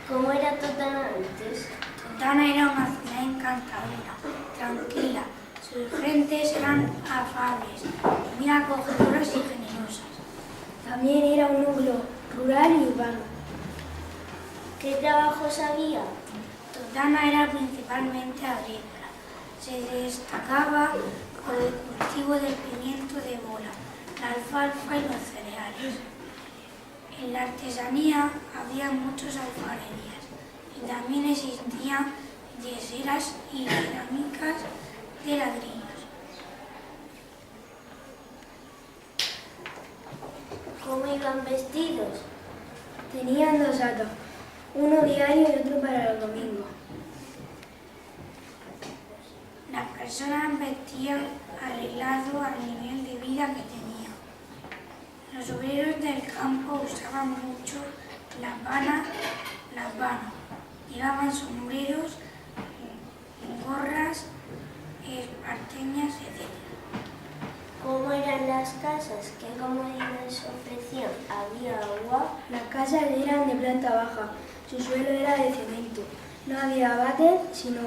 ¿Cómo era Totana antes? Totana era una ciudad encantadora, tranquila. Sus gentes eran afables, muy acogedoras y generosas. También era un núcleo rural y urbano. ¿Qué trabajos había? Totana era principalmente agrícola. Se destacaba por el cultivo del pimiento de bola, la alfalfa y los cereales. En la artesanía había muchas alfarerías y también existían yeseras y cerámicas de ladrillos. ¿Cómo iban vestidos? Tenían dos hatos, uno diario y otro para el domingo. Las personas vestían arreglado al nivel de vida que tenían. Los obreros del campo usaban mucho las vanas, llevaban sombreros, gorras, esparteñas, etc. ¿Cómo eran las casas? ¿Qué comodidades ofrecían? ¿Había agua? Las casas eran de planta baja, su suelo era de cemento. No había váter, sino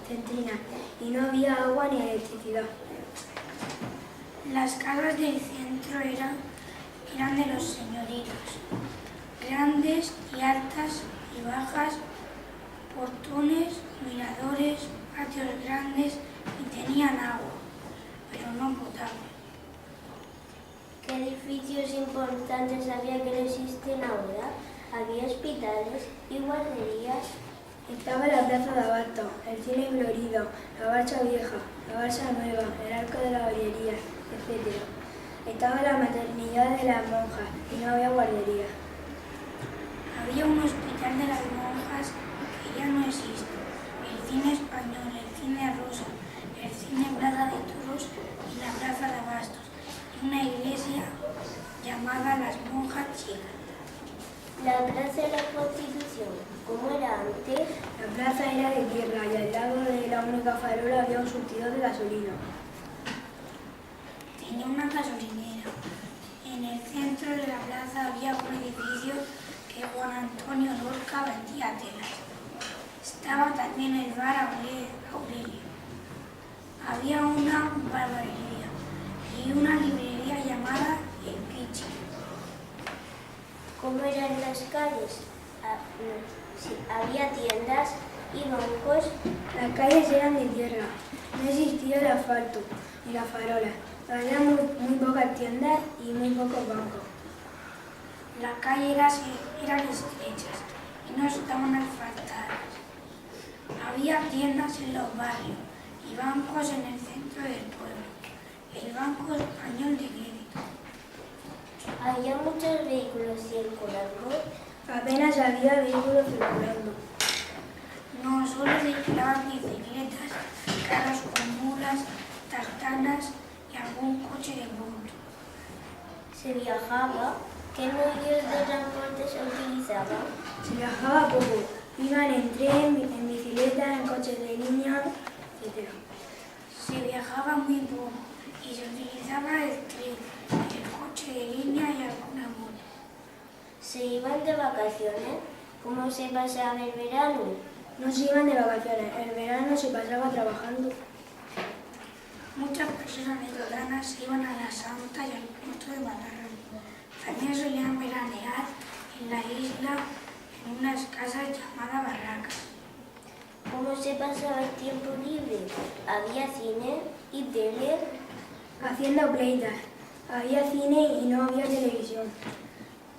centrinas, y no había agua ni electricidad. Las casas del centro eran de los señoritos, grandes y altas y bajas, portones, miradores, patios grandes y tenían agua, pero no potable. ¿Qué edificios importantes había que no existen ahora? ¿Había hospitales y guarderías? Estaba la plaza de Abasto, el cine florido, la Barcha Vieja, la Barcha Nueva, el Arco de la Ballería, etc. Estaba la maternidad de las monjas y no había guardería. Había un hospital de las monjas que ya no existe, el cine español, el cine rosa, el cine Plaza de Toros y la Plaza de Abastos, y una iglesia llamada Las Monjas Chicas. La Plaza de la Constitución, ¿cómo era antes? La plaza era de tierra y al lado de la única farola había un surtidor de gasolina. Tenía una gasolinera. En el centro de la plaza había un edificio que Juan Antonio Lorca vendía telas. Estaba también el bar Aurelio. Había una barbería y una librería llamada El Pichi. ¿Cómo eran las calles? ¿Había tiendas y bancos? Las calles eran de tierra, no existía el asfalto ni la farola. Había muy pocas tiendas y muy pocos bancos. Las calles eran estrechas y no estaban asfaltadas. Había tiendas en los barrios y bancos en el centro del pueblo. El Banco Español de Crédito. ¿Había muchos vehículos circulando? Apenas había vehículos circulando. No solo circulaban bicicletas, carros con mulas, tartanas y algún coche de bulto. ¿Se viajaba? ¿Qué medios de transporte se utilizaban? Se viajaba poco. Iban en tren, en bicicleta, en coches de línea, etc. Se viajaba muy poco y se utilizaba el tren, el coche de línea y alguna moto. ¿Se iban de vacaciones? ¿Cómo se pasaba el verano? No se iban de vacaciones, el verano se pasaba trabajando. Muchas personas de Totana se iban a la Santa y al puerto de Matarrán. También solían veranear en la isla en unas casas llamadas barracas. ¿Cómo se pasaba el tiempo libre? ¿Había cine y tele? Haciendo pleitas. Había cine y no había televisión.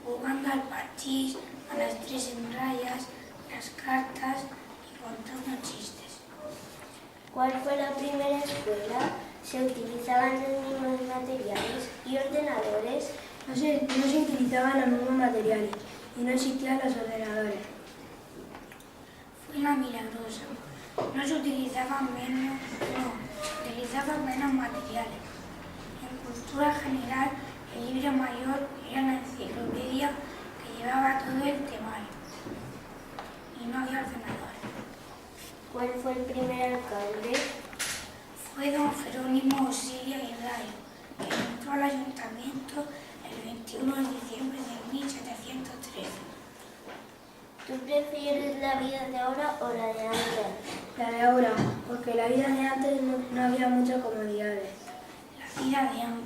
Jugando al parchís, a las tres en rayas, las cartas y contando chistes. ¿Cuál fue la primera escuela? ¿Se utilizaban los mismos materiales y ordenadores? No se utilizaban los mismos materiales y no existían los ordenadores. Fue la Milagrosa. No se utilizaban menos materiales. En cultura general, el libro mayor era la enciclopedia que llevaba todo el temario. Y no había ordenadores. ¿Cuál fue el primer alcalde? Fue don Jerónimo Osiria y Rayo, que entró al ayuntamiento el 21 de diciembre de 1713. ¿Tú prefieres la vida de ahora o la de antes? La de ahora, porque la vida de antes no había muchas comodidades. La vida de antes.